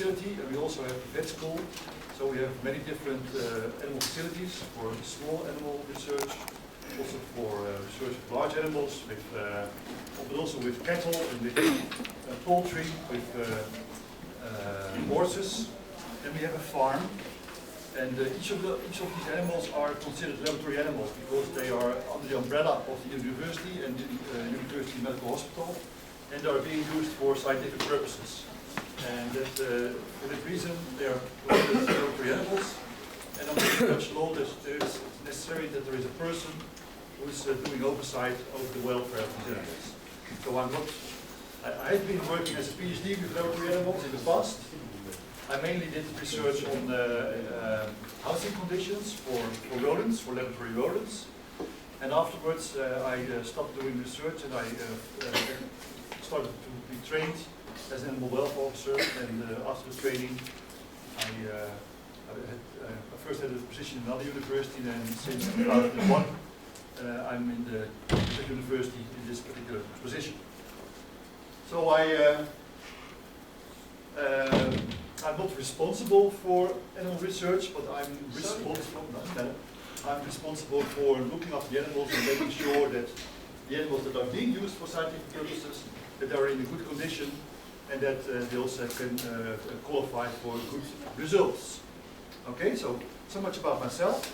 facility, and we also have a vet school. So we have many different animal facilities for small animal research, also for research of large animals, but also with cattle and with poultry, with horses. And we have a farm. And each of these animals are considered laboratory animals because they are under the umbrella of the university and the University Medical Hospital, and are being used for scientific purposes. And that, for that reason, they are considered laboratory animals. And under the Dutch law, it's necessary that there is a person who is doing oversight over the welfare of these animals. So I've been working as a PhD with laboratory animals in the past. I mainly did research on housing conditions for rodents, for laboratory rodents. And afterwards, I stopped doing research and I started to be trained as an animal welfare officer. And after the training, I first had a position in another university, and then since 2001, I'm in the university in this particular position. So I'm not responsible for animal research, but I'm responsible for looking after the animals and making sure that the animals that are being used for scientific purposes, that they are in a good condition, and that they also can qualify for good results. Okay, so much about myself.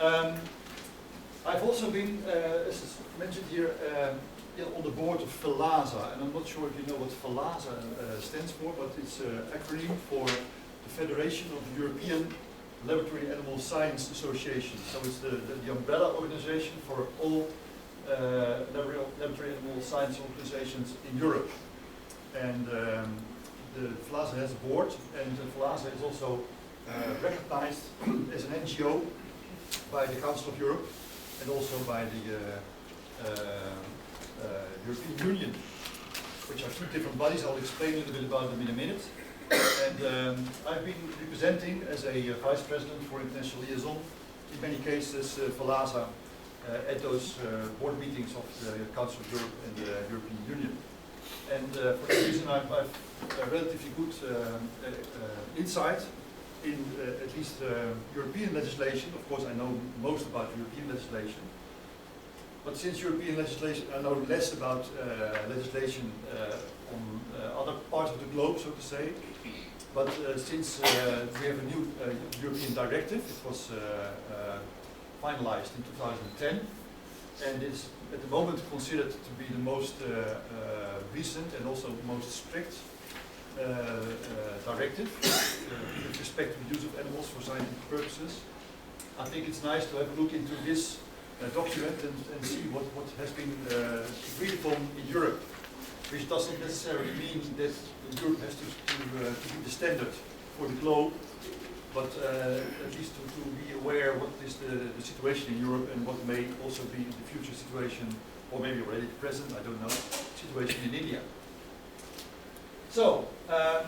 I've also been, as is mentioned here, on the board of FELASA, and I'm not sure if you know what FELASA stands for, but it's an acronym for the Federation of European Laboratory Animal Science Association. So it's the umbrella organization for all laboratory animal science organizations in Europe. And the FELASA has a board, and FELASA is also recognized as an NGO by the Council of Europe and also by the European Union, which are two different bodies. I'll explain a little bit about them in a minute. And I've been representing as a vice president for international liaison, in many cases, FELASA at those board meetings of the Council of Europe and the European Union. And for that reason, I've relatively good insight in at least European legislation. Of course, I know most about European legislation. But since European legislation, I know less about legislation on other parts of the globe, so to say. But since we have a new European directive, it was finalized in 2010, and is at the moment considered to be the most recent and also most strict directive with respect to the use of animals for scientific purposes. I think it's nice to have a look into this document and see what has been agreed upon in Europe, which doesn't necessarily mean that Europe has to be the standard for the globe, but at least to be aware what is the situation in Europe and what may also be the future situation, or maybe already the present, I don't know, situation in India. So, now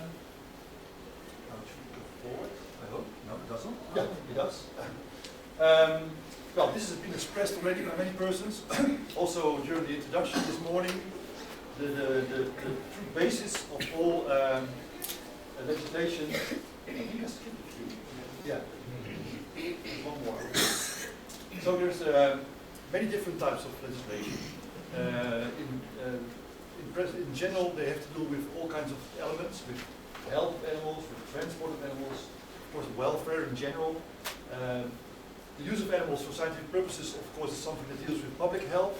it should go forward, I hope. No, it doesn't. Yeah, it does. Well, this has been expressed already by many persons, also during the introduction this morning. The true basis of all legislation. Yeah, one more. So there's many different types of legislation. In general, they have to do with all kinds of elements, with the health of animals, with the transport of animals, of course, welfare in general. The use of animals for scientific purposes, of course, is something that deals with public health,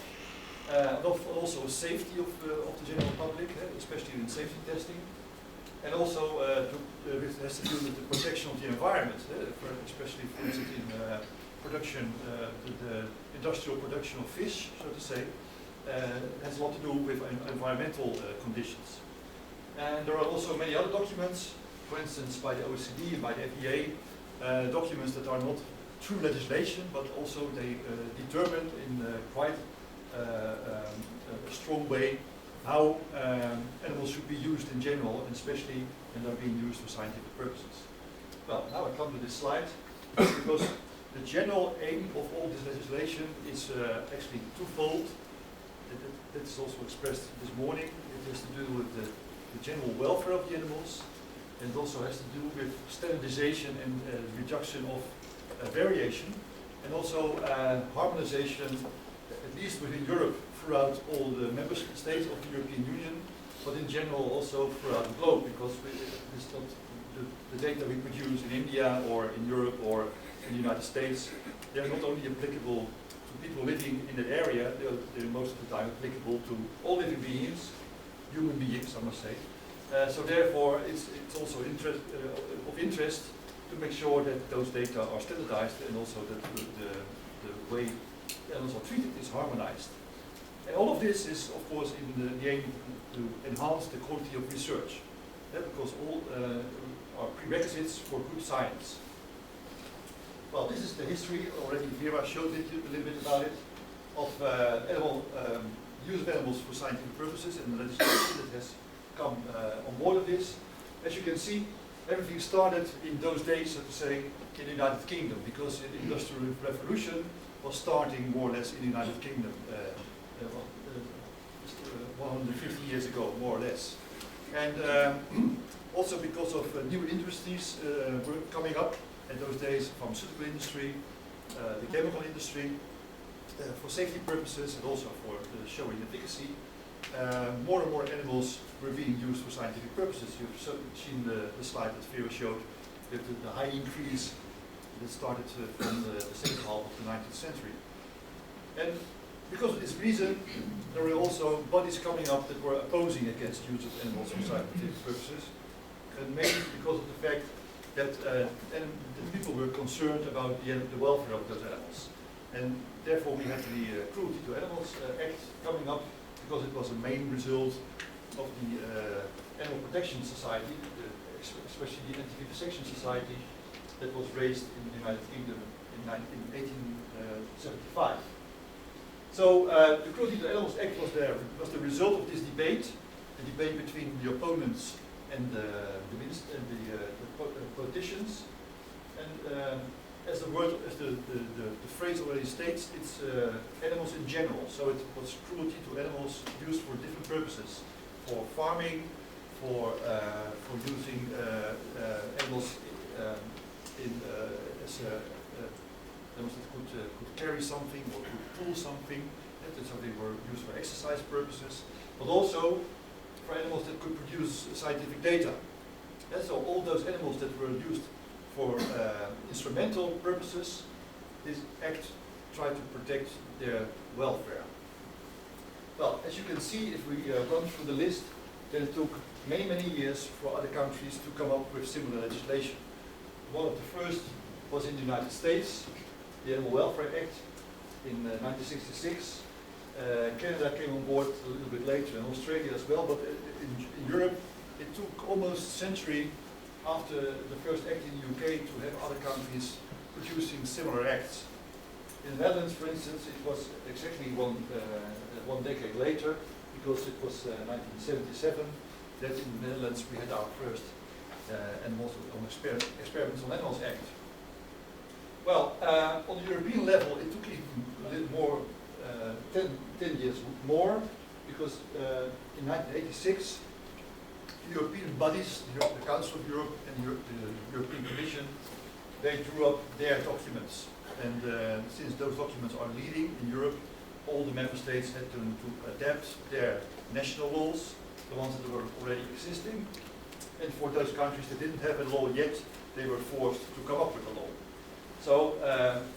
and also safety of the general public, especially in safety testing, and also it has to do with the protection of the environment, especially, for instance, in production, the industrial production of fish, so to say, has a lot to do with environmental conditions. And there are also many other documents, for instance, by the OECD and by the FEA, documents that are not true legislation, but also they determine in quite a strong way how animals should be used in general, and especially when they're being used for scientific purposes. Well, now I come to this slide, because the general aim of all this legislation is actually twofold. That is also expressed this morning. It has to do with the general welfare of the animals, and it also has to do with standardization and reduction of variation, and also harmonization, at least within Europe, throughout all the member states of the European Union, but in general also throughout the globe, because it's not the data we produce in India or in Europe or in the United States, they're not only applicable to people living in that area, they're most of the time applicable to all living beings, human beings, I must say. So therefore, it's also of interest to make sure that those data are standardized and also that the way animals are treated is harmonized. And all of this is, of course, in the aim to enhance the quality of research, because all are prerequisites for good science. Well, this is the history. Already Vera showed it a little bit about it, of use of animals for scientific purposes and the legislation that has come on board of this. As you can see, everything started in those days, so to say, in the United Kingdom, because the Industrial Revolution was starting more or less in the United Kingdom 150 years ago, more or less. And also because of new industries were coming up in those days, pharmaceutical industry, the chemical industry, for safety purposes and also for showing efficacy. More and more animals were being used for scientific purposes. You've seen the slide that Vera showed with the high increase that started from the second half of the 19th century. And because of this reason, there were also bodies coming up that were opposing against use of animals for scientific purposes, and mainly because of the fact that people were concerned about the welfare of those animals. And therefore we had the Cruelty to Animals Act coming up, because it was a main result of the Animal Protection Society, especially the Anti-Vivisection Society, that was raised in the United Kingdom in 1875. So the Cruelty to Animals Act was the result of this debate, the debate between the opponents and the politicians. And as the phrase already states, it's animals in general. So it was cruelty to animals used for different purposes, for farming, for using animals as animals that could carry something or could pull something. So they were used for exercise purposes, but also for animals that could produce scientific data. And so all those animals that were used for instrumental purposes, this act tried to protect their welfare. Well, as you can see, if we run through the list, then it took many, many years for other countries to come up with similar legislation. One of the first was in the United States, the Animal Welfare Act in 1966. Canada came on board a little bit later, and Australia as well, but in Europe it took almost a century after the first act in the UK to have other countries producing similar acts. In the Netherlands, for instance, it was exactly one decade later, because it was 1977 that in the Netherlands we had our first Experiments on Animals Act. Well, on the European level, it took even a little more, 10 years more, because in 1986, European bodies, the Council of Europe and the European Commission, they drew up their documents. And since those documents are leading in Europe, all the member states had to adapt their national laws, the ones that were already existing. And for those countries that didn't have a law yet, they were forced to come up with a law. So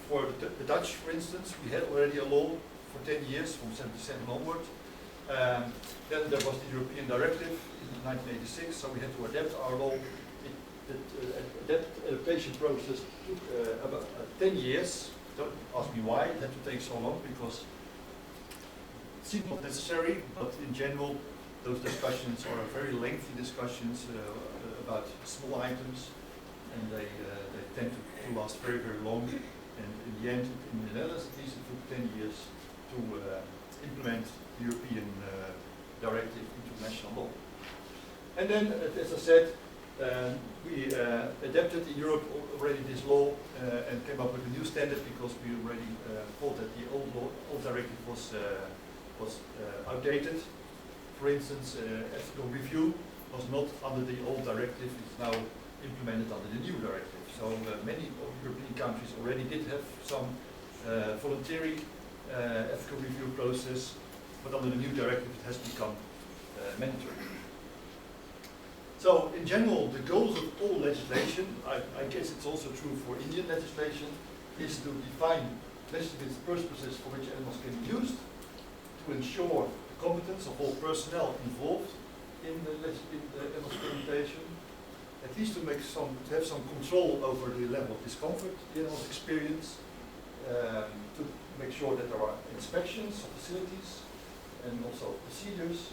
for the Dutch, for instance, we had already a law for 10 years, from 1977 onward. Then there was the European Directive in 1986, so we had to adapt our law. That adaptation process took about 10 years. Don't ask me why it had to take so long, because it seemed not necessary, but in general, those discussions are very lengthy discussions about small items, and they tend to last very, very long. And in the end, in the Netherlands at least, it took 10 years to implement the European directive into national law. And then, as I said, we adapted in Europe already this law and came up with a new standard, because we already thought that the old directive was outdated. For instance, ethical review was not under the old directive, it's now implemented under the new directive. So many European countries already did have some voluntary ethical review process, but under the new directive it has become mandatory. So in general, the goals of all legislation, I guess it's also true for Indian legislation, is to define legislative purposes for which animals can be used, to ensure the competence of all personnel involved in the animal experimentation, at least to have some control over the level of discomfort the animals experience, to make sure that there are inspections of facilities and also procedures,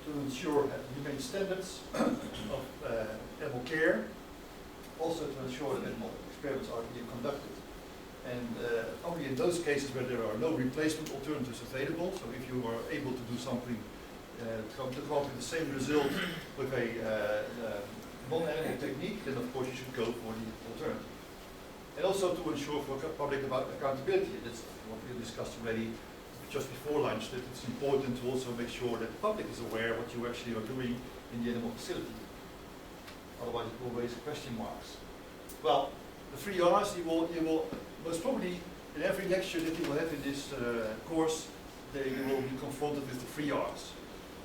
to ensure humane standards of animal care, also to ensure that animal experiments are being conducted. And only in those cases where there are no replacement alternatives available, so if you are able to do something to come up with the same result with a non-animal technique, then of course you should go for the alternative. And also to ensure for public accountability. That's what we discussed already just before lunch, that it's important to also make sure that the public is aware what you actually are doing in the animal facility. Otherwise it will raise question marks. Well, the 3 R's, you will most probably in every lecture that you will have in this course, you will be confronted with the 3 R's.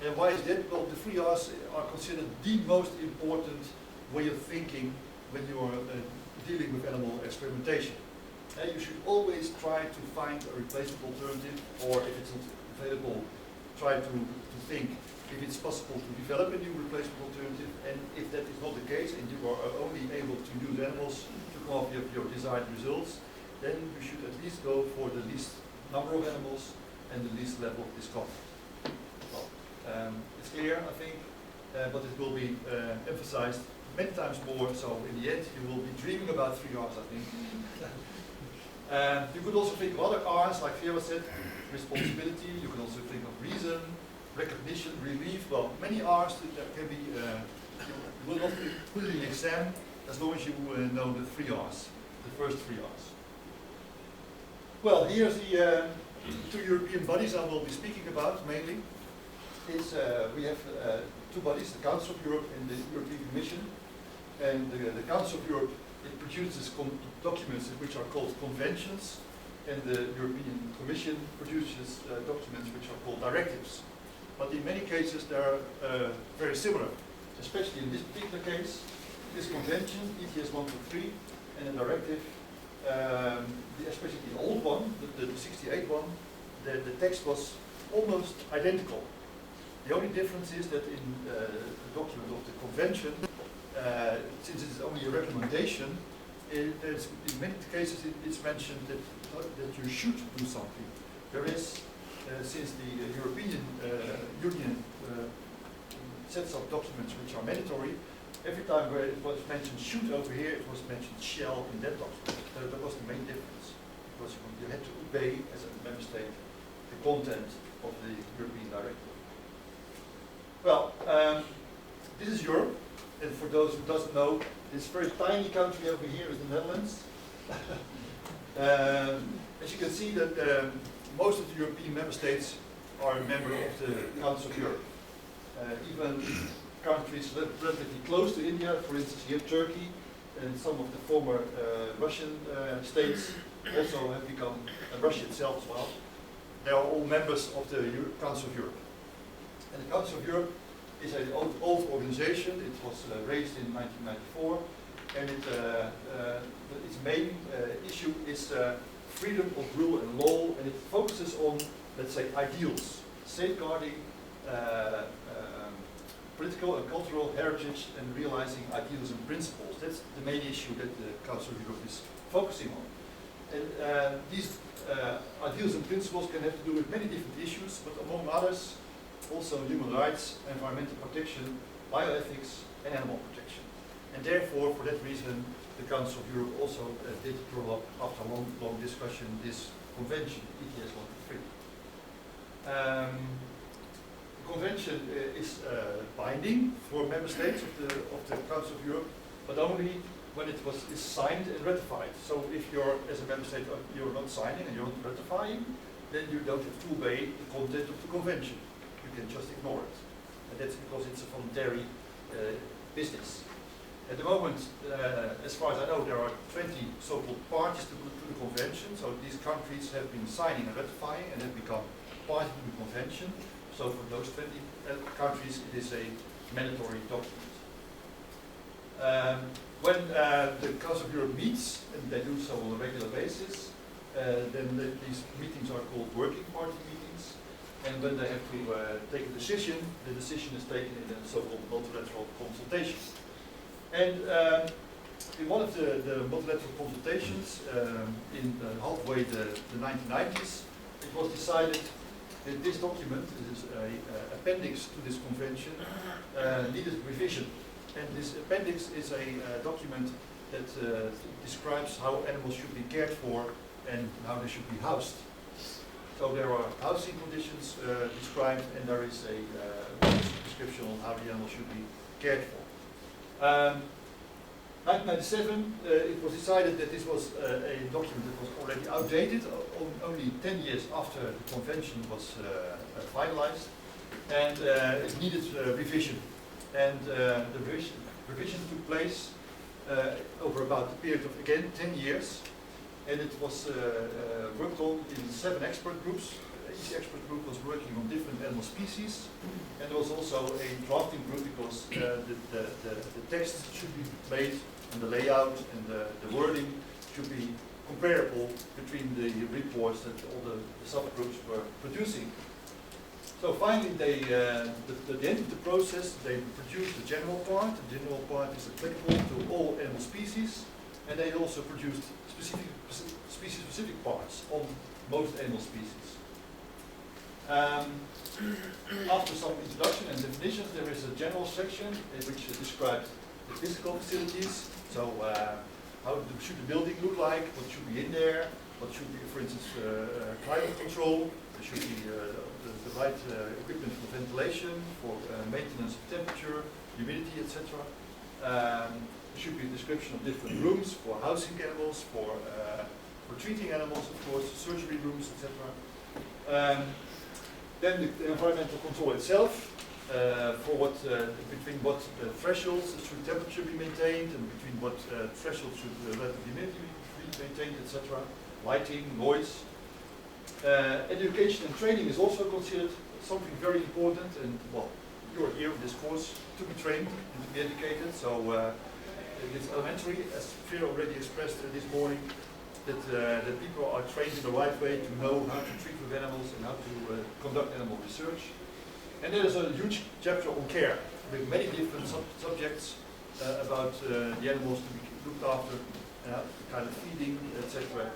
And why is that? Well, the 3 R's are considered the most important way of thinking when you are dealing with animal experimentation. You should always try to find a replacement alternative, or if it's not available, try to think if it's possible to develop a new replacement alternative, and if that is not the case, and you are only able to use animals to come up with your desired results, then you should at least go for the least number of animals and the least level of discomfort. Well, it's clear, I think, but it will be emphasized many times more, so in the end you will be dreaming about 3 R's, I think. You could also think of other R's, like Vera said, responsibility. You can also think of reason, recognition, relief. Well, many R's that can be, you will not be put in the exam as long as you know the 3 R's, the first 3 R's. Well, here's the 2 European bodies I will be speaking about mainly. We have 2 bodies, the Council of Europe and the European Commission. And the Council of Europe, it produces documents which are called conventions, and the European Commission produces documents which are called directives. But in many cases they are very similar, especially in this particular case. This convention, ETS 123, and a directive, especially the old one, the 68 one, the text was almost identical. The only difference is that in the document of the convention, since it is only a recommendation, in many cases it's mentioned that you should do something. Whereas, since the European Union sets up documents which are mandatory, every time where it was mentioned should over here, it was mentioned shall in that document. That was the main difference, because you had to obey as a member state the content of the European directive. Well, this is Europe. And for those who doesn't know, this very tiny country over here is the Netherlands. As you can see, that most of the European member states are a member of the Council of Europe. Even countries relatively close to India, for instance here Turkey, and some of the former Russian states also have become, Russia itself as well, they are all members of the Council of Europe. And the Council of Europe is an old organization. It was raised in 1994, and its main issue is freedom of rule and law, and it focuses on, let's say, ideals, safeguarding political and cultural heritage and realizing ideals and principles. That's the main issue that the Council of Europe is focusing on. And these ideals and principles can have to do with many different issues, but among others, also human rights, environmental protection, bioethics, and animal protection. And therefore, for that reason, the Council of Europe also did draw up, after a long discussion, this convention, ETS 123. The convention is binding for member states of the Council of Europe, but only when it is signed and ratified. So if you're, as a member state, you're not signing and you're not ratifying, then you don't have to obey the content of the convention. You can just ignore it. And that's because it's a voluntary business. At the moment, as far as I know, there are 20 so-called parties to the convention. So these countries have been signing and ratifying and have become party to the convention. So for those 20 countries, it is a mandatory document. When the Council of Europe meets, and they do so on a regular basis, then these meetings are called working party meetings. And when they have to take a decision, the decision is taken in a so-called multilateral consultation. And in one of the multilateral consultations in halfway the 1990s, it was decided that this document, this is an appendix to this convention, needed revision. And this appendix is a document that describes how animals should be cared for and how they should be housed. So there are housing conditions described, and there is a description on how the animal should be cared for. 1997, it was decided that this was a document that was already outdated, only 10 years after the convention was finalized, and it needed revision. And the revision took place over about a period of, again, 10 years, and it was worked on in 7 expert groups. Each expert group was working on different animal species, and there was also a drafting group because the text should be made, and the layout and the wording should be comparable between the reports that all the subgroups were producing. So finally, they, at the end of the process, they produced the general part. The general part is applicable to all animal species, and they also produced species-specific parts on most animal species. After some introduction and definitions, there is a general section which describes the physical facilities. So how should the building look like, what should be in there, what should be, for instance, climate control, there should be the right equipment for ventilation, for maintenance of temperature, humidity, etc. There should be a description of different rooms for housing animals, for treating animals, of course, surgery rooms, etc. Then the environmental control itself, for what between what thresholds should temperature be maintained, and between what thresholds should relative humidity be maintained, etc. Lighting, noise. Education and training is also considered something very important, and well, you're here in this course to be trained and to be educated. So it's elementary, as Vera already expressed this morning, that people are trained in the right way to know how to treat with animals and how to conduct animal research. And there is a huge chapter on care with many different subjects about the animals to be looked after, kind of feeding, etc.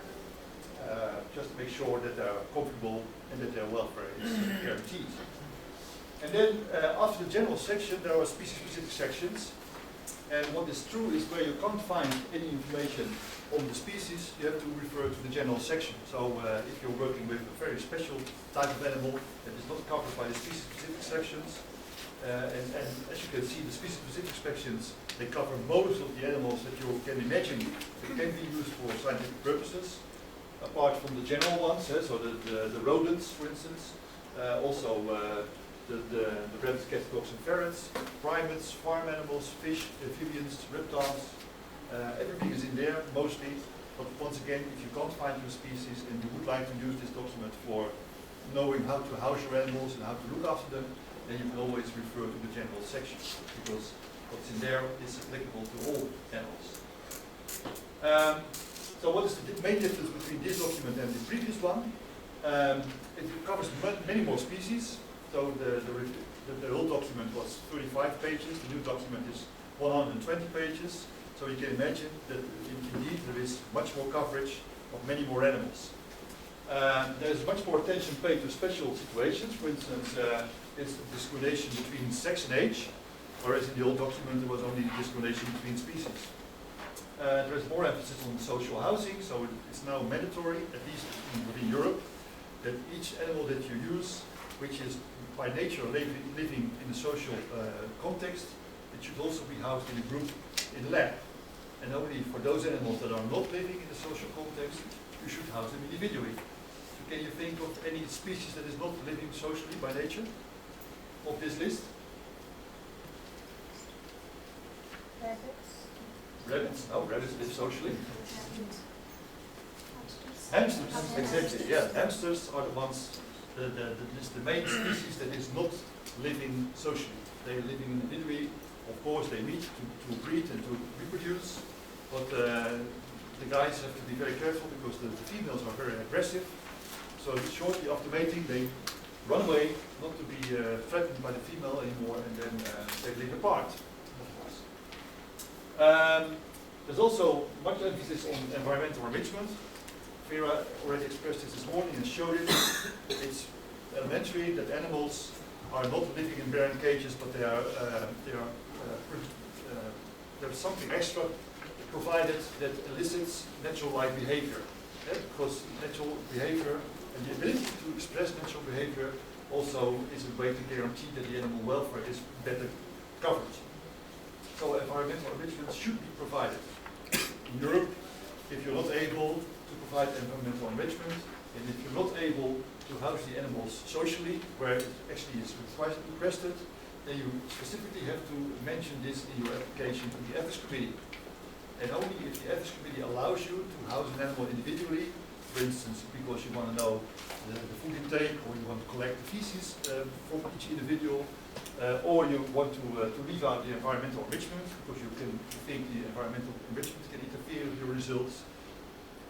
Just to make sure that they are comfortable and that their welfare is guaranteed. And then after the general section, there are species-specific sections. And what is true is where you can't find any information on the species, you have to refer to the general section. So if you're working with a very special type of animal that is not covered by the species-specific sections, and as you can see, the species-specific sections, they cover most of the animals that you can imagine that can be used for scientific purposes, apart from the general ones, so the rodents, for instance, also the rabbits, cats, dogs and ferrets, primates, farm animals, fish, amphibians, reptiles. Everything is in there, mostly, but once again, if you can't find your species and you would like to use this document for knowing how to house your animals and how to look after them, then you can always refer to the general section, because what's in there is applicable to all animals. So what is the main difference between this document and the previous one? It covers many more species. So the old document was 35 pages, the new document is 120 pages. So you can imagine that indeed there is much more coverage of many more animals. There is much more attention paid to special situations. For instance, it's discrimination between sex and age, whereas in the old document there was only discrimination between species. There is more emphasis on social housing, so it's now mandatory, at least within Europe, that each animal that you use, which is by nature living in a social context, it should also be housed in a group in a lab. And only for those animals that are not living in a social context, you should house them individually. So can you think of any species that is not living socially by nature of this list? Rabbits? No, rabbits live socially. Hamsters, exactly, yeah. Hamsters are the ones, the main species that is not living socially. They are living individually. Of course, they meet to breed and to reproduce, but the guys have to be very careful because the females are very aggressive. So shortly after mating, they run away, not to be threatened by the female anymore, and then they live apart. There's also much emphasis on environmental enrichment. Vera already expressed this morning and showed it. It's elementary that animals are not living in barren cages, but there's something extra provided that elicits natural-like behavior. Yeah, because natural behavior and the ability to express natural behavior also is a way to guarantee that the animal welfare is better covered. So environmental enrichment should be provided. In Europe, if you're not able to provide environmental enrichment, and if you're not able to house the animals socially, where it actually is requested, then you specifically have to mention this in your application to the ethics committee. And only if the ethics committee allows you to house an animal individually, for instance, because you want to know the food intake, or you want to collect the feces from each individual, or you want to leave out the environmental enrichment, because you think the environmental enrichment can interfere with your results.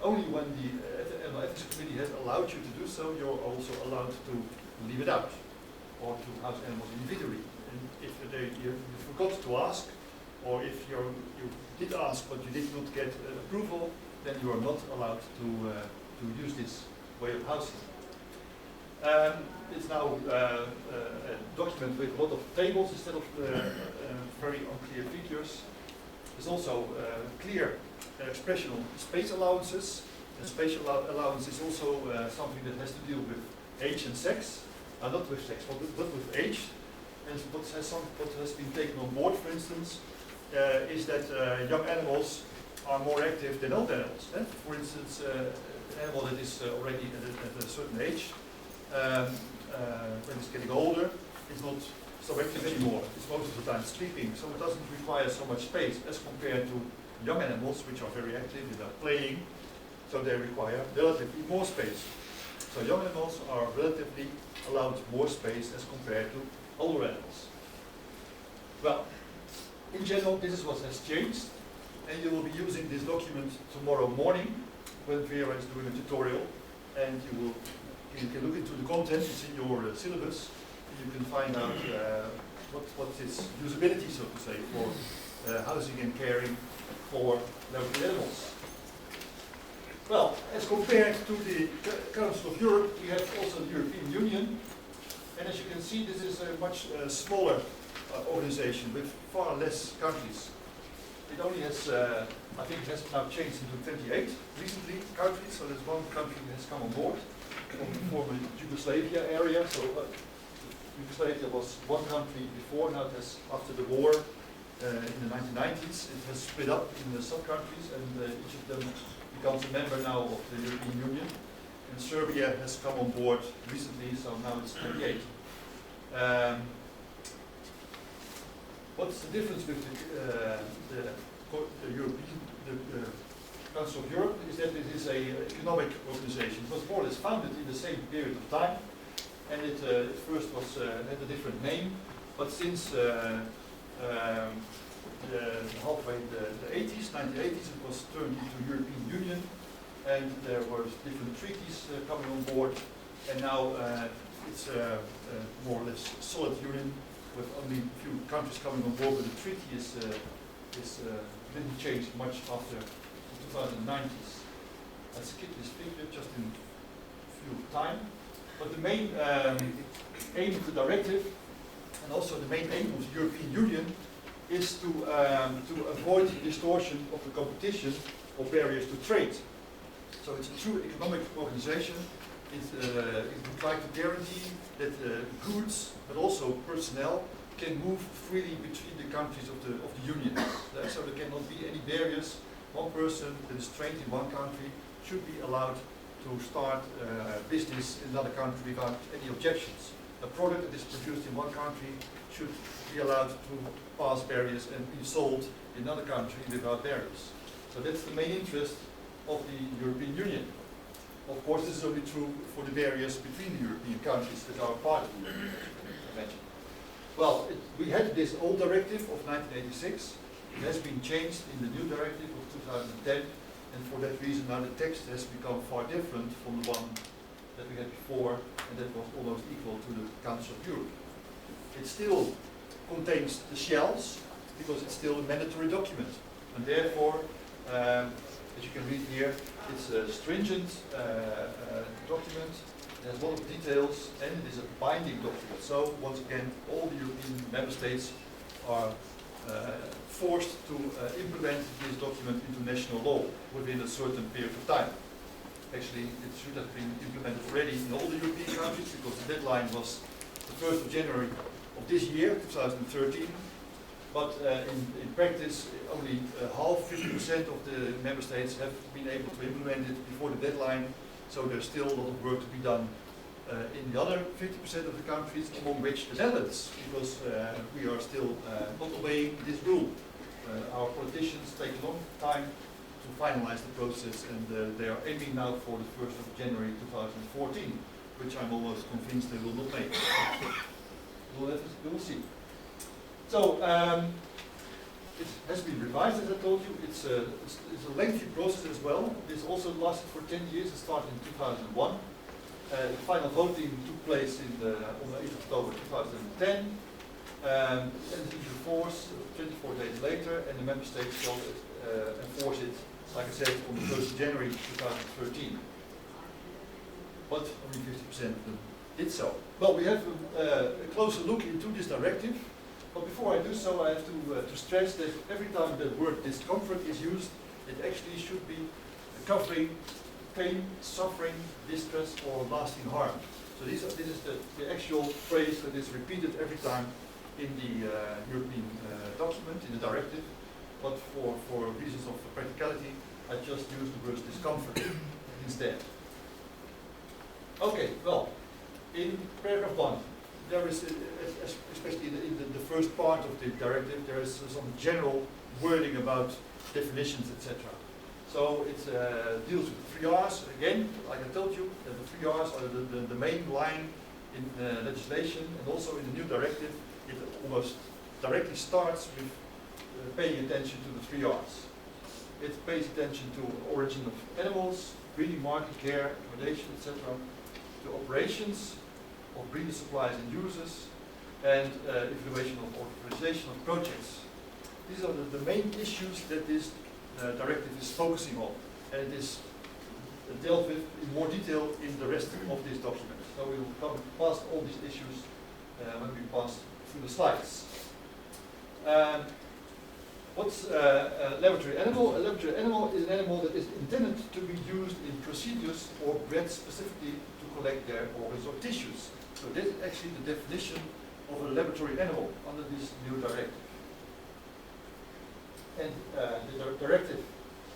Only when the animal ethics committee has allowed you to do so, you're also allowed to leave it out, or to house animals individually. And if you forgot to ask, or if you did ask but you did not get approval, then you are not allowed to use this way of housing. It's now a document with a lot of tables instead of very unclear figures. There's also clear expression on space allowances. And spatial allowance is also something that has to deal with age and sex. Not with sex, but with age. And what has been taken on board, for instance, is that young animals are more active than old animals. For instance, an animal that is already at a certain age, when it's getting older, it's not so active anymore. It's most of the time sleeping, so it doesn't require so much space as compared to young animals, which are very active, they are playing, so they require relatively more space. So young animals are relatively allowed more space as compared to older animals. Well, in general, this is what has changed, and you will be using this document tomorrow morning when Vera is doing a tutorial, and you can look into the content. It's in your syllabus. You can find out what's its usability, so to say, for housing and caring for local animals. Well, as compared to the Council of Europe, we have also the European Union, and as you can see, this is a much smaller organization with far less countries. It only has, I think it has now changed into 28 recently countries, so there's one country that has come on board from the former Yugoslavia area. So Yugoslavia was one country before, now it has, after the war in the 1990s, it has split up in the sub-countries, and each of them becomes a member now of the European Union. And Serbia has come on board recently, so now it's 28. What's the difference with the Council of Europe is that it is an economic organization. It was more or less founded in the same period of time, and it first was had a different name, but since halfway the 80s, 1980s, it was turned into European Union, and there were different treaties coming on board, and now it's a more or less solid union with only a few countries coming on board, but the treaty didn't change much after the 2090s. Let's skip this picture just in a few time. But the main aim of the directive, and also the main aim of the European Union, is to avoid distortion of the competition or barriers to trade. So it's a true economic organization. It would like to guarantee that goods, but also personnel, can move freely between the countries of the Union. So there cannot be any barriers. One person that is trained in one country should be allowed to start business in another country without any objections. a product that is produced in one country should be allowed to pass barriers and be sold in another country without barriers. So that's the main interest of the European Union. Of course, this is only true for the barriers between the European countries that are part of the European Convention. Well, we had this old directive of 1986. It has been changed in the new directive of 2010, and for that reason now the text has become far different from the one that we had before, and that was almost equal to the Council of Europe. It still contains the shells, because it's still a mandatory document, and therefore, as you can read here, it's a stringent document. It has a lot of details, and it is a binding document. So once again, all the European member states are forced to implement this document into national law within a certain period of time. Actually, it should have been implemented already in all the European countries, because the deadline was the 1st of January of this year, 2013. But in practice, only half, 50% of the member states have been able to implement it before the deadline. So there's still a lot of work to be done in the other 50% of the countries, among which the Netherlands, because we are still not obeying this rule. Our politicians take a long time to finalize the process, and they are aiming now for the 1st of January 2014, which I'm almost convinced they will not make. We will see. So, it has been revised, as I told you. It's a lengthy process as well. This also lasted for 10 years. It started in 2001. The final voting took place on the 8th of October 2010. And it into force 24 days later, and the member states shall enforce it, like I said, on the 1st of January 2013. But only 50% of them did so. Well, we have a closer look into this directive. But before I do so, I have to stress that every time the word discomfort is used, it actually should be covering pain, suffering, distress, or lasting harm. So this is the actual phrase that is repeated every time in the European document, in the directive. But for reasons of practicality, I just use the word discomfort instead. Okay, well, in paragraph 1, there is, especially in the first part of the directive, there is some general wording about definitions, etc. So it deals with the 3 R's. Again, like I told you, the 3 R's are the main line in legislation, and also in the new directive, it almost directly starts with paying attention to the 3 R's. It pays attention to origin of animals, breeding, market, care, accommodation, etc., to operations of breeder supplies and users, and evaluation of authorization of projects. These are the main issues that this directive is focusing on, and it is dealt with in more detail in the rest of this document. So we will come past all these issues when we pass through the slides. What's a laboratory animal? A laboratory animal is an animal that is intended to be used in procedures or bred specifically to collect their organs or tissues. So this is actually the definition of a laboratory animal under this new directive. And the directive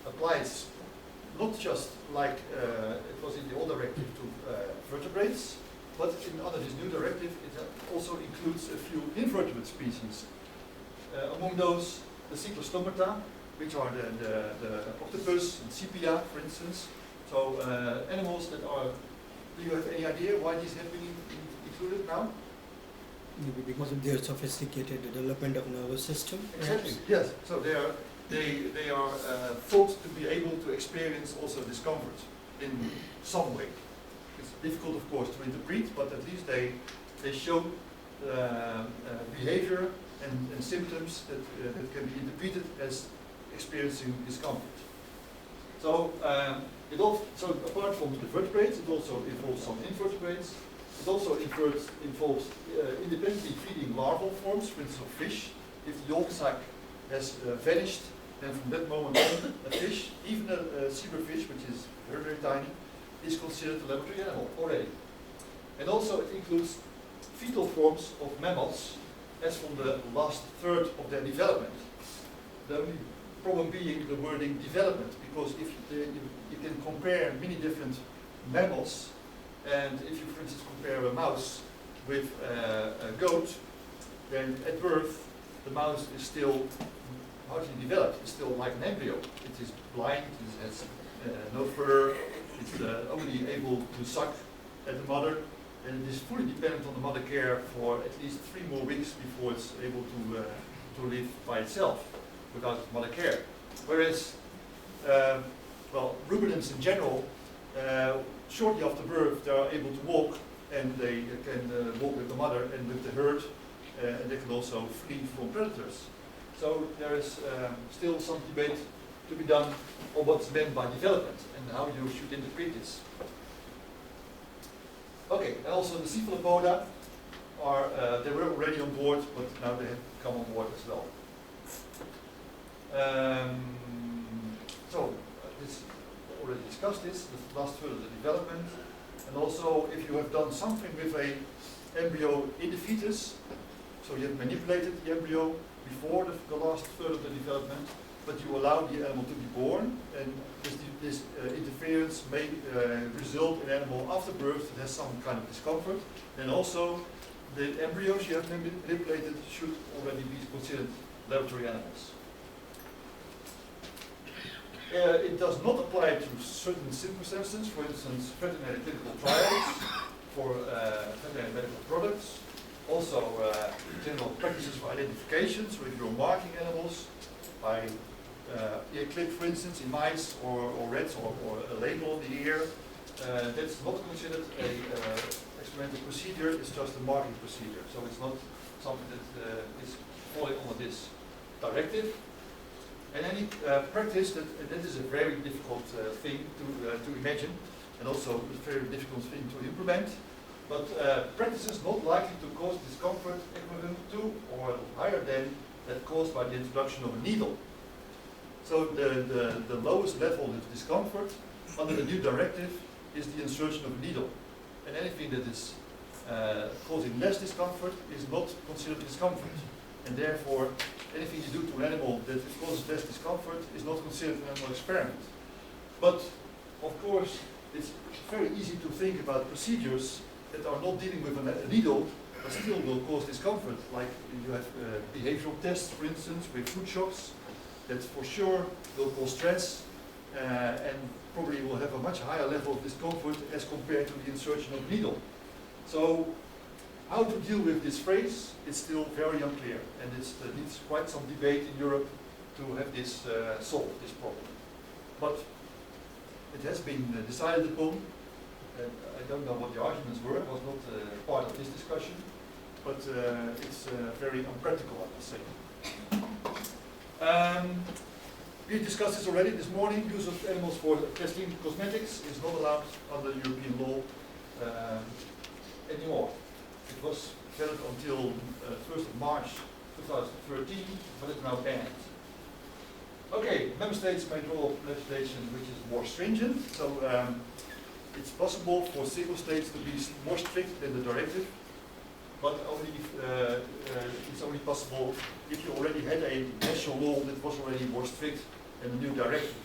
applies not just like it was in the old directive to vertebrates, but under this new directive it also includes a few invertebrate species. Among those, the cyclostomata, which are the octopus and sepia, for instance. So animals that are, do you have any idea why these have been included now? Maybe because of their sophisticated development of nervous system. Exactly, yes. So they are thought to be able to experience also discomfort in some way. It's difficult, of course, to interpret, but at least they show behavior and symptoms that can be interpreted as experiencing discomfort. So so apart from the vertebrates, it also involves some invertebrates. It also involves independently feeding larval forms, for instance of fish. If the yolk sac has vanished, then from that moment on, a fish, even a zebrafish, which is very, very tiny, is considered a laboratory animal already. And also it includes fetal forms of mammals, as from the last third of their development. The only problem being the wording development, because if you can compare many different mammals, and if you, for instance, compare a mouse with a goat, then at birth the mouse is still hardly developed. It's still like an embryo. It is blind, it has no fur, it's only able to suck at the mother, and it is fully dependent on the mother care for at least 3 more weeks before it's able to live by itself without mother care. Whereas, well, ruminants in general, shortly after birth they are able to walk, and they can walk with the mother and with the herd, and they can also flee from predators. So there is still some debate to be done on what's meant by development and how you should interpret this. Okay, and also the cephalopoda are, they were already on board, but now they have come on board as well. So, this already discussed this, the last further the development, and also if you have done something with a embryo in the fetus, so you have manipulated the embryo before the last third of the development, but you allow the animal to be born, and this interference may result in an animal after birth that has some kind of discomfort. And also, the embryos you have manipulated should already be considered laboratory animals. It does not apply to certain circumstances, for instance, veterinary clinical trials for veterinary medical products. Also, general practices for identification, so if you're marking animals by ear clip, for instance, in mice or rats, or a label on the ear, that's not considered a experimental procedure, it's just a marking procedure. So it's not something that is falling under this directive. And any practice, that is a very difficult thing to imagine, and also a very difficult thing to implement. But practice is not likely to cause discomfort equivalent to or higher than that caused by the introduction of a needle. So the lowest level of discomfort under the new directive is the insertion of a needle. And anything that is causing less discomfort is not considered discomfort. And therefore, anything you do to an animal that causes less discomfort is not considered an animal experiment. But, of course, it's very easy to think about procedures that are not dealing with a needle, but still will cause discomfort. Like you have behavioral tests, for instance, with food shocks, that for sure will cause stress and probably will have a much higher level of discomfort as compared to the insertion of a needle. So, how to deal with this phrase is still very unclear, and it needs quite some debate in Europe to have this solve this problem. But it has been decided upon. I don't know what the arguments were, it was not part of this discussion, but it's very unpractical, I must say. We discussed this already this morning. Use of animals for testing cosmetics is not allowed under European law anymore. It was valid until 1st of March 2013, but it's now banned. Okay, member states may draw up legislation which is more stringent, so it's possible for single states to be more strict than the directive, but only it's only possible if you already had a national law that was already more strict than the new directive.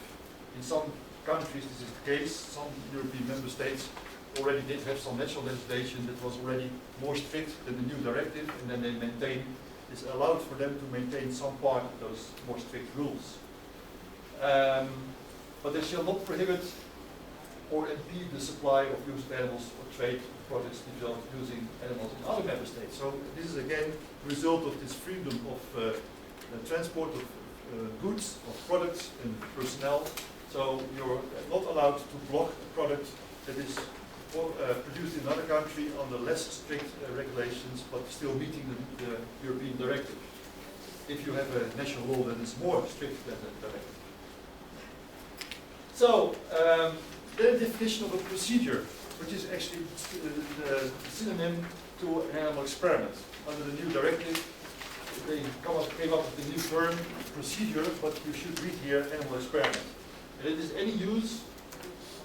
In some countries this is the case. Some European member states already did have some national legislation that was already more strict than the new directive, and then they maintain, it's allowed for them to maintain some part of those more strict rules. But they shall not prohibit or impede the supply of used animals or trade products developed using animals in other member states. So this is again a result of this freedom of transport of goods, of products and personnel. So you're not allowed to block a product that is produced in another country under less strict regulations, but still meeting the European directive, if you have a national law that is more strict than the directive. So, the definition of a procedure, which is actually the synonym to an animal experiment. Under the new directive, they came up with the new term, procedure, but you should read here animal experiment. And it is any use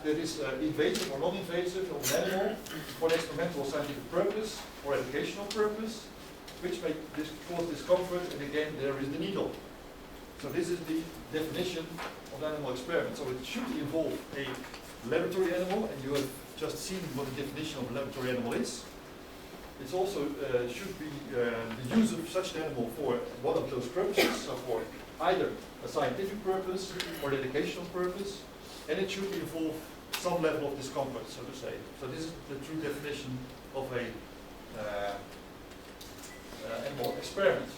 that is invasive or non-invasive of an animal for an experimental or scientific purpose or educational purpose, which may cause discomfort, and again there is the needle. So this is the definition of animal experiment. So it should involve a laboratory animal, and you have just seen what the definition of a laboratory animal is. It also should be the use of such an animal for one of those purposes, so for either a scientific purpose or an educational purpose, and it should involve some level of discomfort, so to say. So this is the true definition of a animal experiment.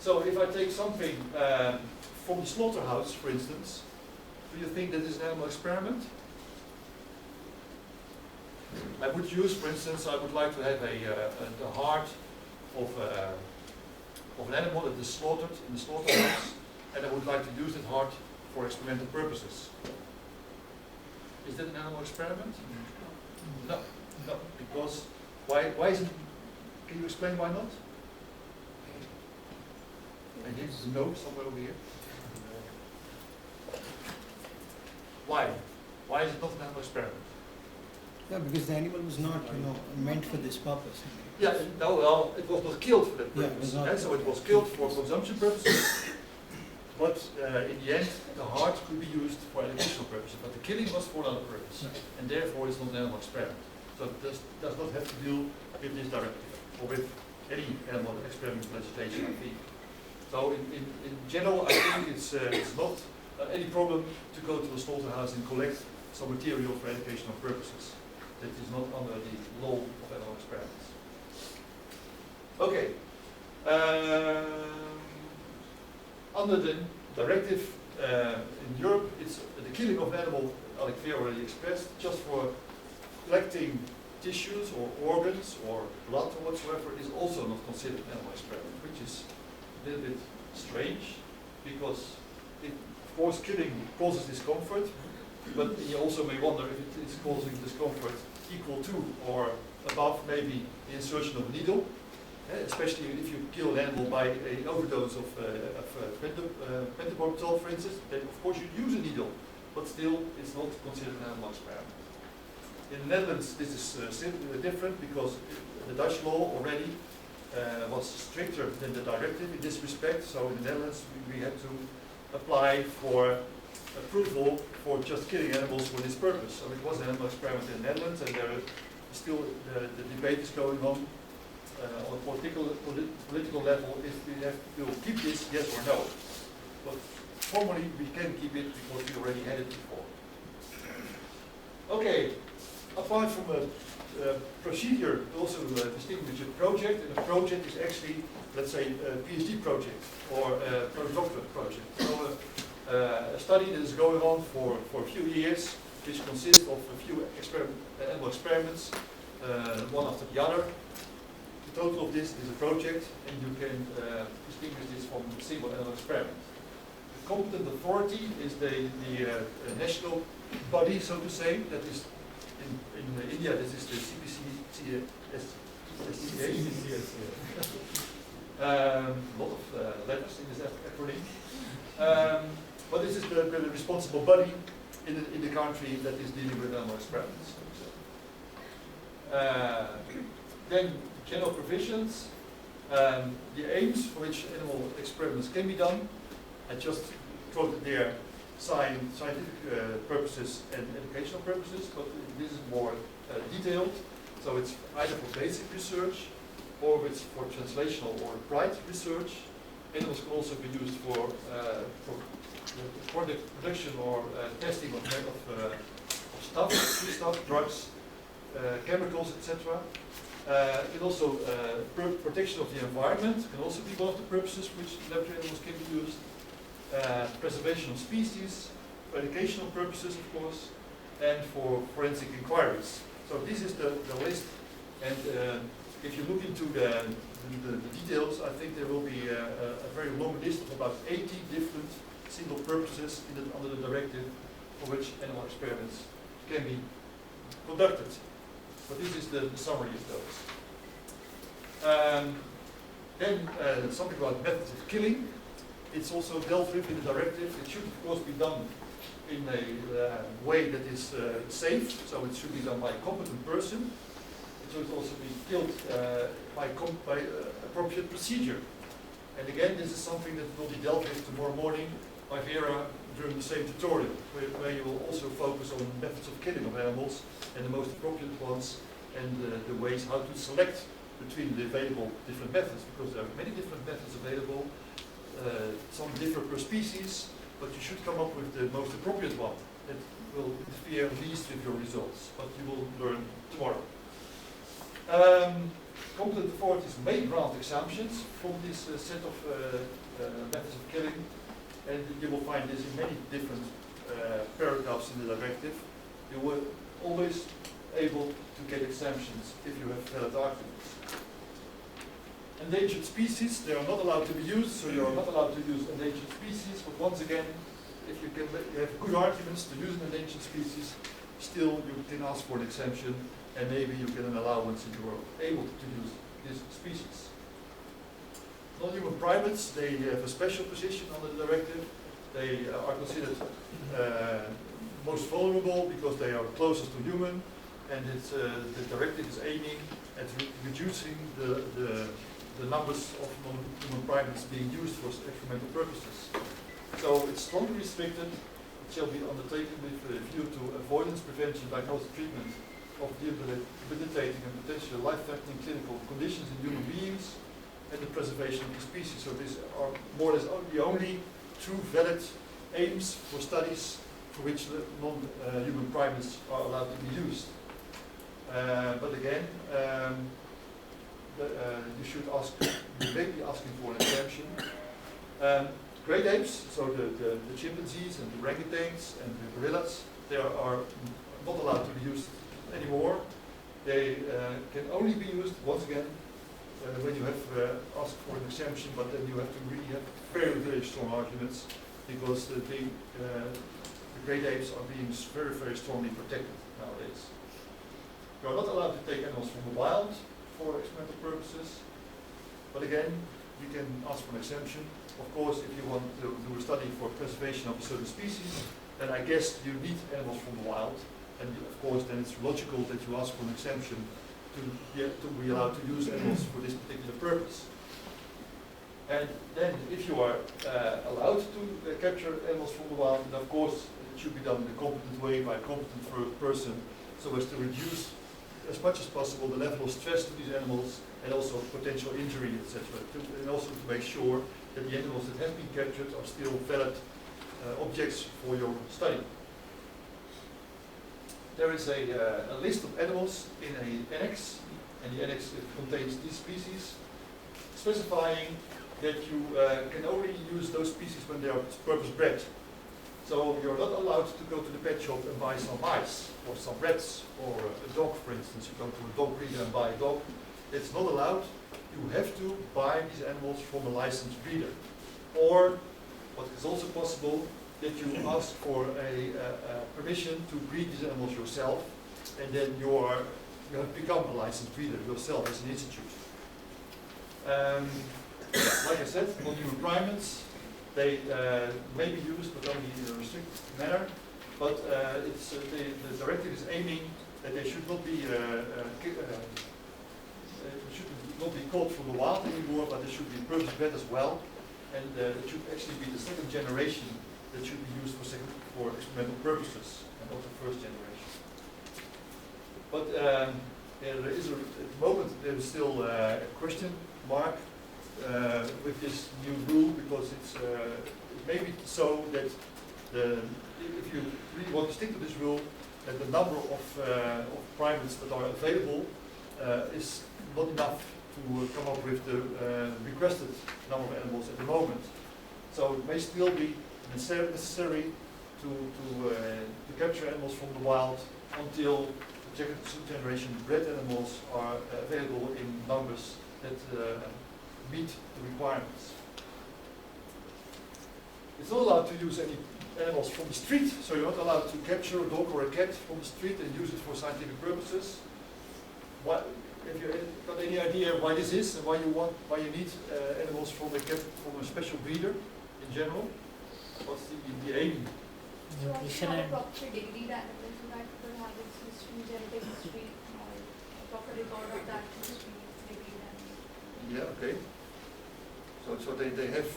So if I take something from the slaughterhouse, for instance, do you think that is an animal experiment? I would use, for instance, I would like to have the heart of an animal that is slaughtered in the slaughterhouse, and I would like to use that heart for experimental purposes. Is that an animal experiment? No, no, because why is it? Can you explain why not? And here's a note somewhere over here. Why? Why is it not an animal experiment? Yeah, because the animal was not, meant for this purpose. Yeah, no, well, it was not killed for that Yeah, purpose. it was not. So it was killed for consumption purposes, but in the end, the heart could be used for educational purposes. But the killing was for another purpose, and therefore it's not an animal experiment. So it does not have to deal with this directive, or with any animal experiment legislation, I think. So in general, I think it's not any problem to go to a slaughterhouse and collect some material for educational purposes. That is not under the law of animal experiments. Okay. Under the directive in Europe, it's the killing of an animal, like we already expressed, just for collecting tissues or organs or blood or whatsoever, is also not considered an animal experiment, which is a little bit strange, because it, of course, killing causes discomfort, but you also may wonder if it is causing discomfort equal to or above maybe the insertion of a needle, especially if you kill an animal by an overdose of pentobarbital, for instance, then of course you use a needle, but still it's not considered an animal experiment. In the Netherlands this is different, because the Dutch law already was stricter than the directive in this respect, so in the Netherlands we had to apply for approval for just killing animals for this purpose. So it was an animal experiment in the Netherlands, and there still the debate is going on a political level if we have to keep this, yes or no. But formally we can keep it because we already had it before. Okay, apart from a procedure, also distinguish a project, and a project is actually, let's say, a PhD project or a postdoctorate project. So a study that is going on for a few years, which consists of a few animal experiments, one after the other. The total of this is a project, and you can distinguish this from a single animal experiment. The competent authority is the national body, so to say, that is in India. This is the CPCCA. A lot of letters in this acronym. But this is the responsible body in the country that is dealing with animal experiments. Then general provisions, the aims for which animal experiments can be done. I just quoted there scientific purposes and educational purposes, but this is more detailed. So it's either for basic research, or it's for translational or applied research. Animals can also be used for the production or testing of stuff, drugs, chemicals, etc. And also protection of the environment can also be one of the purposes which laboratory animals can be used. Preservation of species, for educational purposes, of course, and for forensic inquiries. So this is the list, and if you look into the details, I think there will be a very long list of about 80 different single purposes under the directive for which animal experiments can be conducted. But this is the summary of those. Then something about methods of killing. It's also dealt with in the directive. It should, of course, be done in a way that is safe, so it should be done by a competent person. It should also be killed by appropriate procedure. And again, this is something that will be dealt with tomorrow morning by Vera during the same tutorial, where you will also focus on methods of killing of animals, and the most appropriate ones and the ways how to select between the available different methods, because there are many different methods available. Some differ per species, but you should come up with the most appropriate one that will interfere least with your results, but you will learn tomorrow. Competent authorities may grant exemptions from this set of methods of killing, and you will find this in many different paragraphs in the directive. You were always able to get exemptions if you have valid arguments. Endangered species, they are not allowed to be used, so you are not allowed to use endangered species, but once again, if you have good arguments to use an endangered species, still you can ask for an exemption, and maybe you get an allowance if you are able to use this species. Non-human primates, they have a special position under the directive. They are considered most vulnerable because they are closest to human, and the directive is aiming at reducing the numbers of non-human primates being used for experimental purposes. So it's strongly restricted. It shall be undertaken with a view to avoidance, prevention, diagnosis, treatment of debilitating and potentially life-threatening clinical conditions in human beings, and the preservation of the species. So these are more or less the only true valid aims for studies for which the non-human primates are allowed to be used. But again, you should ask, you may be asking for an exemption. Great apes, so the chimpanzees and the orangutans and the gorillas, they are not allowed to be used anymore. They can only be used, once again, when you have asked for an exemption, but then you have to really have very, very strong arguments, because the great apes are being very, very strongly protected nowadays. You are not allowed to take animals from the wild for experimental purposes, but again, you can ask for an exemption. Of course, if you want to do a study for preservation of a certain species, then I guess you need animals from the wild, and of course then it's logical that you ask for an exemption to be allowed to use animals for this particular purpose. And then if you are allowed to capture animals from the wild, then of course it should be done in a competent way by a competent person, so as to reduce as much as possible the level of stress to these animals, and also potential injury, etc. And also to make sure that the animals that have been captured are still valid objects for your study. There is a list of animals in an annex, and the annex contains these species, specifying that you can only use those species when they are purpose-bred. So you're not allowed to go to the pet shop and buy some mice, or some rats, or a dog, for instance. You go to a dog breeder and buy a dog. It's not allowed. You have to buy these animals from a licensed breeder. Or, what is also possible, that you ask for a permission to breed these animals yourself, and then you have become a licensed breeder yourself as an institute. Like I said, non-human primates, they may be used, but only in a restricted manner. But the directive is aiming that they should not be caught from the wild anymore, but they should be purpose-bred as well, and it should actually be the second generation that should be used for experimental purposes, and not the first generation. But there is at the moment there is still a question mark with this new rule, because it may be so that if you really want to stick to this rule, that the number of primates that are available is not enough to come up with the requested number of animals at the moment. So it may still be necessary to capture animals from the wild until the second generation bred animals are available in numbers that meet the requirements. It's not allowed to use any animals from the street, so you're not allowed to capture a dog or a cat from the street and use it for scientific purposes. Have you got any idea why this is, and why you need animals from a special breeder in general? What's the aim? Nutrition and proper degree the animal so that people have its history, genetic history, or a proper record of that history, degree and yeah, okay. So they have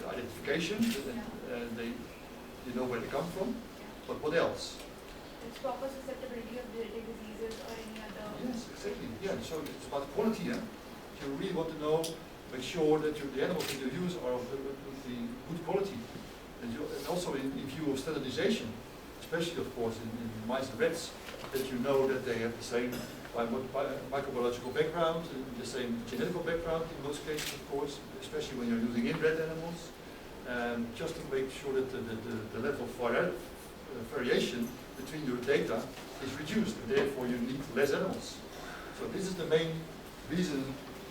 identification, and you know where they come from, but what else? It's proper susceptibility of genetic diseases or any other. Yes, exactly. Yeah, so it's about quality. Yeah? You really want to know, make sure that the animals that you use are of the good quality. And also in view of standardization, especially of course in mice and rats, that you know that they have the same microbiological background, the same genetical background in most cases, of course, especially when you're using inbred animals, just to make sure that the level of variation between your data is reduced, and therefore you need less animals. So this is the main reason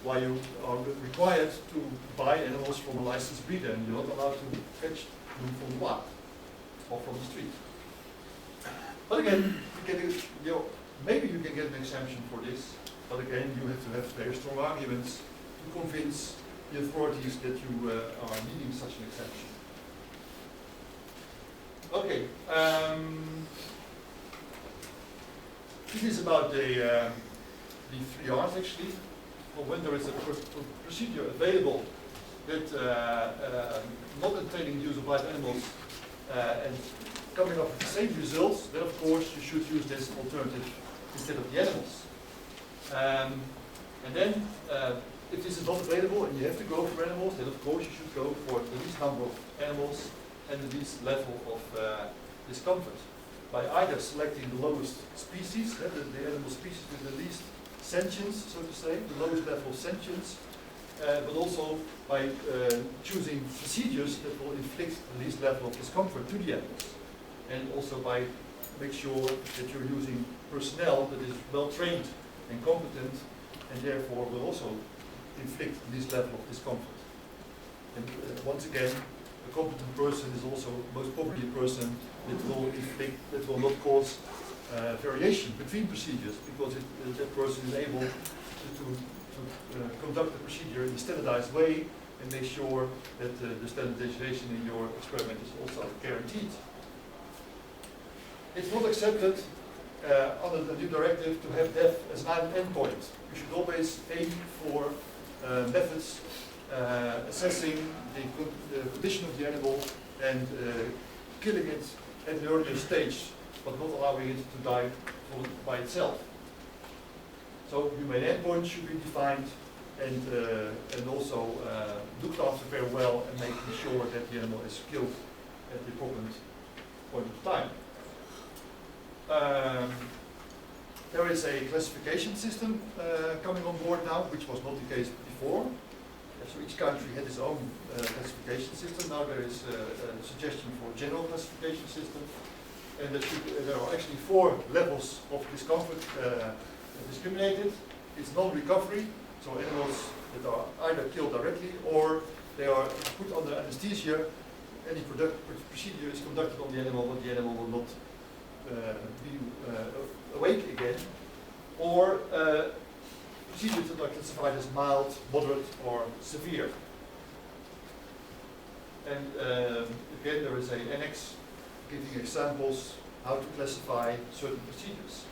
why you are required to buy animals from a licensed breeder, and you're not allowed to fetch them from the wild or from the street. But again, maybe you can get an exemption for this, but again, you have to have very strong arguments to convince the authorities that you are needing such an exemption. Okay, this is about the 3 R's actually. Well, when there is a procedure available that not entailing the use of live animals and coming up with the same results, then of course you should use this alternative instead of the animals. And then if this is not available and you have to go for animals, then of course you should go for the least number of animals and the least level of discomfort by either selecting the lowest species, the animal species with the least sentience, so to say, the lowest level of sentience, but also by choosing procedures that will inflict the least level of discomfort to the animals. And also by make sure that you're using personnel that is well trained and competent and therefore will also inflict the least level of discomfort. And once again, a competent person is also most probably a person that will not cause variation between procedures, because that person is able to conduct the procedure in a standardized way and make sure that the standardization in your experiment is also guaranteed. It's not accepted under the new directive to have death as an endpoint. You should always aim for methods assessing the condition of the animal and killing it at an earlier stage, but not allowing it to die by itself. So human endpoints should be defined and also looked after very well, and making sure that the animal is killed at the appropriate point of time. There is a classification system coming on board now, which was not the case before. So each country had its own classification system. Now there is a suggestion for a general classification system. And there are actually 4 levels of discomfort discriminated. It's non-recovery, so animals that are either killed directly or they are put under anesthesia. Any procedure is conducted on the animal, but the animal will not be awake again. Or procedures that are classified as mild, moderate, or severe. And again, there is an annex giving examples how to classify certain procedures.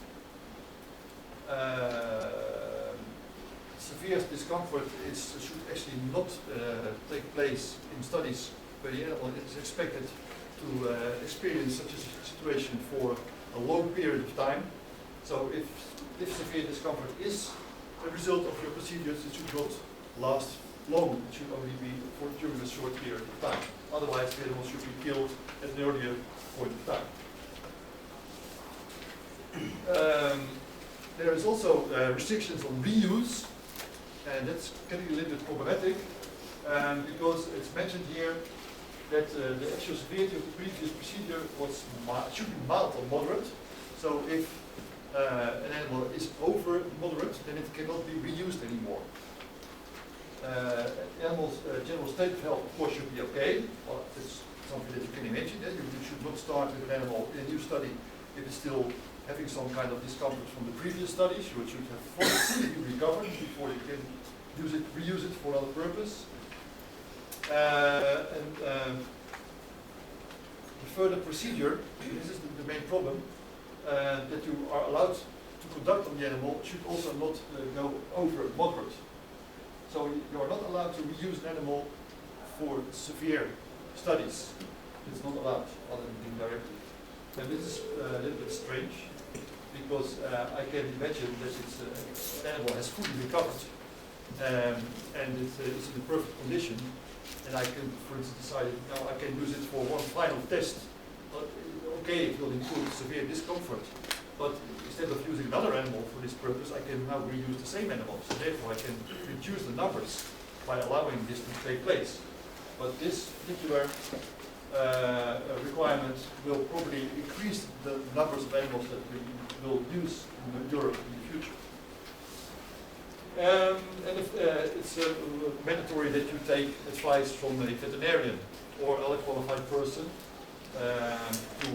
Severe discomfort should actually not take place in studies where the animal is expected to experience such a situation for a long period of time. So if severe discomfort is a result of your procedures, it should not last long. It should only be during a short period of time. Otherwise, the animal should be killed at an earlier point of time. There is also restrictions on reuse, and that's getting a little bit problematic because it's mentioned here that the actual severity of the previous procedure should be mild or moderate. So if an animal is over moderate, then it cannot be reused anymore. Animals' general state of health, of course, should be okay. Well, it's something that you can imagine. You should not start with an animal in a new study if it's still having some kind of discomfort from the previous studies. You should have fully recovered before you can reuse it for another purpose. The further procedure, this is the main problem, that you are allowed to conduct on the animal should also not go over moderate. So you are not allowed to reuse an animal for severe studies. It's not allowed other than being directed. And this is a little bit strange, because I can imagine that an animal has fully recovered, and it's in the perfect condition, and I can, for instance, decide now I can use it for one final test. But, okay, it will include severe discomfort, but instead of using another animal for this purpose, I can now reuse the same animal. So therefore I can reduce the numbers by allowing this to take place. But this particular requirement will probably increase the numbers of animals that we will use in Europe in the future. And it's mandatory that you take advice from a veterinarian or another qualified person to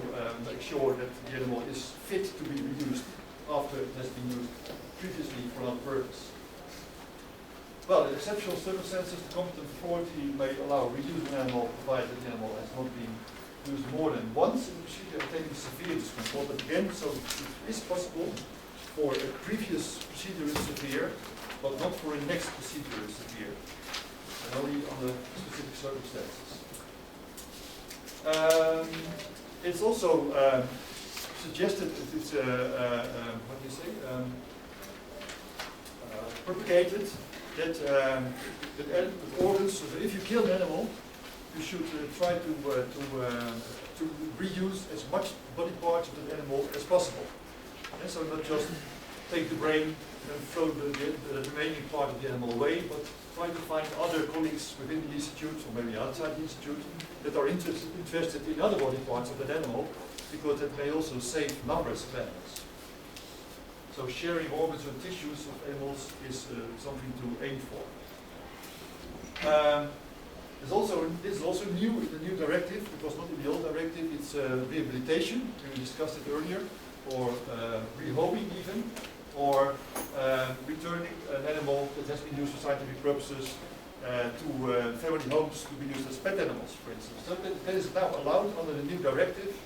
make sure that the animal is fit to be reused after it has been used previously for another purpose. Well, in exceptional circumstances, the competent authority may allow reuse of an animal provided the animal has not been used more than once in the procedure of taking severe discomfort. But again, so it is possible for a previous procedure is severe, but not for a next procedure is severe, and only under specific circumstances. It's also suggested, it's what do you say, propagated that that organs. So if you kill an animal, you should try to reuse as much body parts of the animal as possible. And so not just take the brain and throw the remaining part of the animal away, but try to find other colleagues within the institute or maybe outside the institute that are interested in other body parts of that animal, because that may also save numbers of animals. So sharing organs and tissues of animals is something to aim for. This is also new in the new directive. It was not in the old directive. It's rehabilitation. We discussed it earlier, or rehoming even, or returning an animal that has been used for scientific purposes to family homes to be used as pet animals, for instance. So that is now allowed under the new directive.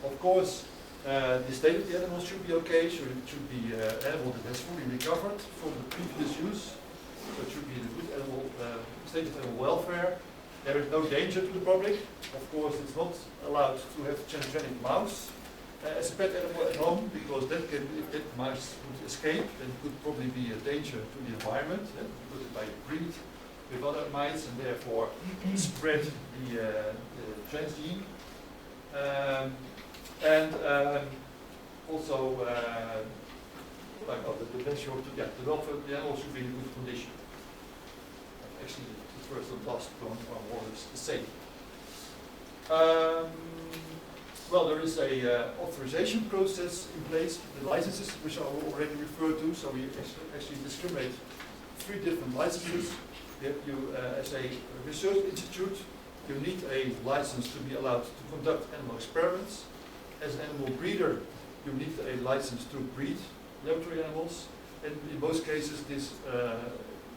Of course, the state of the animal should be okay, so it should be an animal that has fully recovered from the previous use. So it should be in a good animal, state of animal welfare. There is no danger to the public. Of course, it's not allowed to have transgenic mouse as a pet animal at home, because that can, if that mouse would escape, then it could probably be a danger to the environment, because it might breed with other mice and therefore spread the transgene. Also, the welfare of the animal should be in good condition. Actually, the first and last one are more or less the same. Well, there is a authorization process in place, the licenses, which I already referred to. So we actually discriminate 3 different licenses. You, as a research institute, you need a license to be allowed to conduct animal experiments. As an animal breeder, you need a license to breed laboratory animals. And in most cases, this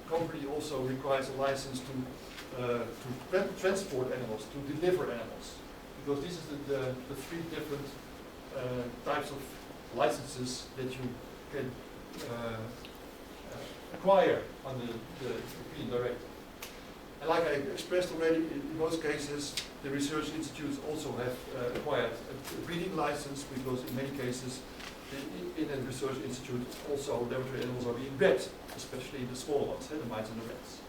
company also requires a license to transport animals, to deliver animals. Because these are the 3 different types of licenses that you can acquire under the European directive. And like I expressed already, in most cases, the research institutes also have acquired a breeding license, because in many cases, in a research institute, also laboratory animals are being bred, especially the small ones, the mice and the rats.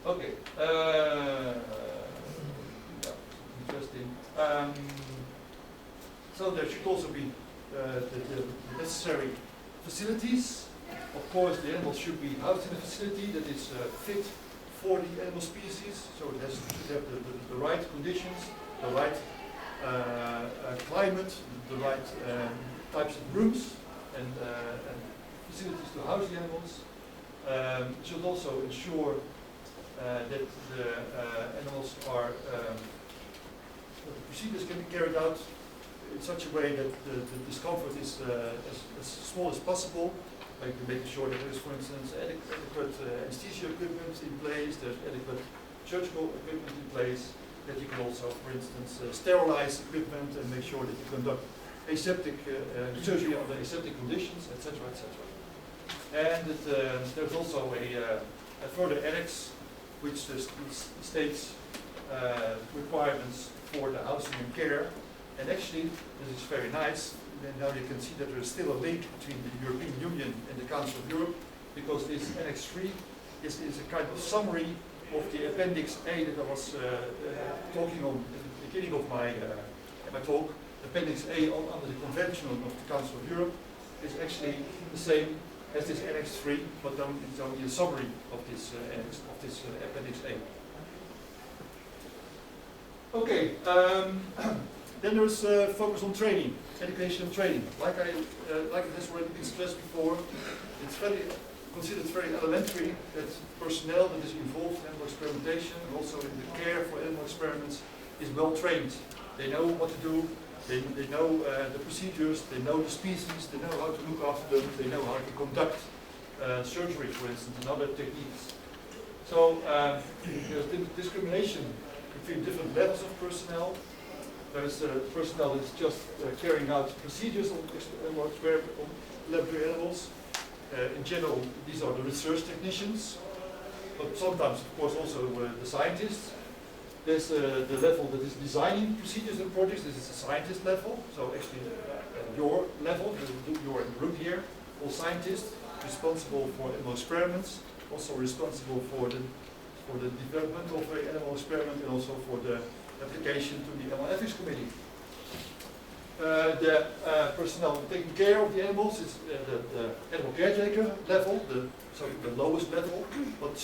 Okay. Interesting. So there should also be the necessary facilities. Of course, the animals should be housed in a facility that is fit for the animal species. So it should have the right conditions, the right climate, the right types of rooms and facilities to house the animals. It should also ensure that the animals are the procedures can be carried out in such a way that the discomfort is as small as possible, like making sure that there is, for instance, adequate anesthesia equipment in place, there's adequate surgical equipment in place, that you can also, for instance, sterilize equipment and make sure that you conduct aseptic surgery under aseptic conditions, etc., etc. And there's also a further annex which states requirements for the housing and care. And actually, this is very nice. And now you can see that there is still a link between the European Union and the Council of Europe, because this Annex 3 is a kind of summary of the Appendix A that I was talking on at the beginning of my talk. Appendix A under the Convention of the Council of Europe is actually the same as this Annex 3, but it's only a summary of this Appendix A. Okay, then there's focus on training, education and training. Like it has already been stressed before, it's considered very elementary that personnel that is involved in animal experimentation and also in the care for animal experiments is well trained. They know what to do, they know the procedures, they know the species, they know how to look after them, they know how to conduct surgery, for instance, and other techniques. So there's discrimination between different levels of personnel. There's personnel that's just carrying out procedures on laboratory animals. In general, these are the research technicians, but sometimes, of course, also the scientists. There's the level that is designing procedures and projects. This is the scientist level. So actually, your level, you're in the room here, all scientists responsible for animal experiments, also responsible for the development of an animal experiment and also for the application to the Animal Ethics Committee. The personnel taking care of the animals is the animal caretaker level, the lowest level, but